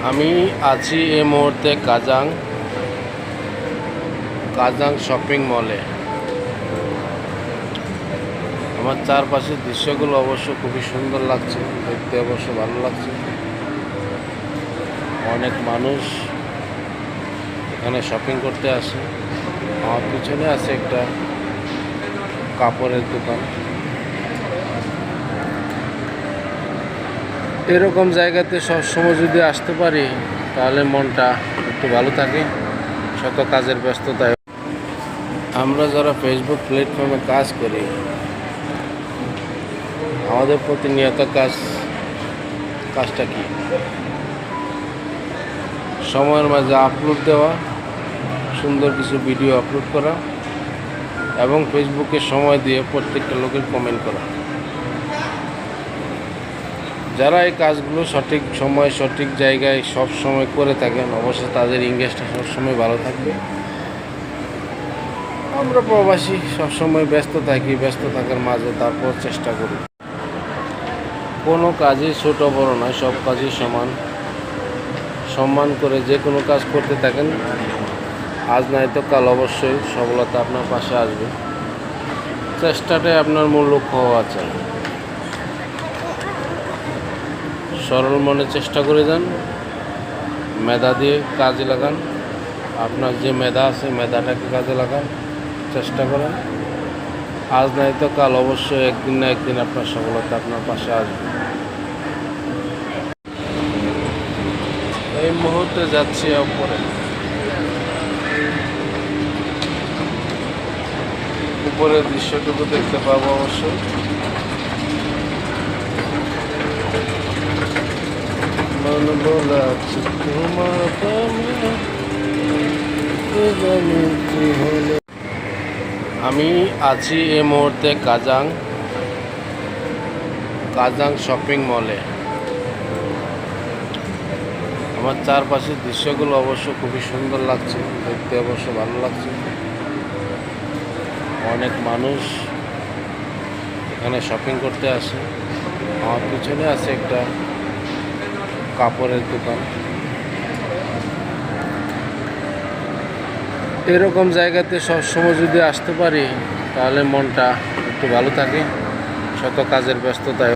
আমি আছি এই মুহূর্তে কাজাং শপিং মলে। আমার চারপাশের দৃশ্যগুলো অবশ্য খুবই সুন্দর লাগছে, দেখতে অবশ্য ভালো লাগছে। অনেক মানুষ এখানে শপিং করতে আসে। আমার পিছনে আছে একটা কাপড়ের দোকান। এরকম জায়গাতে সবসময় যদি আসতে পারি তাহলে মনটা একটু ভালো থাকে, শত কাজের ব্যস্ততায়। আমরা যারা ফেসবুক প্ল্যাটফর্মে কাজ করি, আমাদের প্রতিনিয়ত কাজটা কি? সময়ের মাঝে আপলোড দেওয়া, সুন্দর কিছু ভিডিও আপলোড করা এবং ফেসবুকে সময় দিয়ে প্রত্যেকটা লোকের কমেন্ট করা। যারা এই কাজগুলো সঠিক সময় সঠিক জায়গায় সব সময় করে থাকেন, অবশ্যই তাদের ইংরেজটা সবসময় ভালো থাকবে। আমরা প্রবাসী সবসময় ব্যস্ত থাকি, ব্যস্ত থাকার মাঝে তারপর চেষ্টা করি। কোনো কাজই ছোট বড় নয়, সব কাজই সম্মান করে যে কোনো কাজ করতে থাকেন। আজ নয়তো কাল অবশ্যই সফলতা আপনার পাশে আসবে। চেষ্টাটাই আপনার মূল লক্ষ্য হওয়া চাই। সরল মনে চেষ্টা করে যান, মেধা দিয়ে কাজে লাগান। আপনার যে মেধা আছে মেধাটাকে কাজে লাগান, চেষ্টা করেন। আজ নয়তো কাল অবশ্যই একদিন না একদিন আপনার সফলতা আপনার পাশে আসবে। এই মুহূর্তে যাচ্ছি উপরের দৃশ্যটুকু দেখতে পাবো অবশ্যই। মন বলাচ্ছে তোমার প্রেমে। আমি আছি এই মুহূর্তে কাজাং শপিং মলে। আমার চারপাশের দৃশ্যগুলো অবশ্য খুবই সুন্দর লাগছে, দেখতে অবশ্য ভালো লাগছে। অনেক মানুষ এখানে শপিং করতে আসে। আমার পিছনে আছে একটা কাপড়ের দোকান। এরকম জায়গাতে সবসময় যদি আসতে পারি তাহলে মনটা একটু ভালো থাকে, শত কাজের ব্যস্ততায়।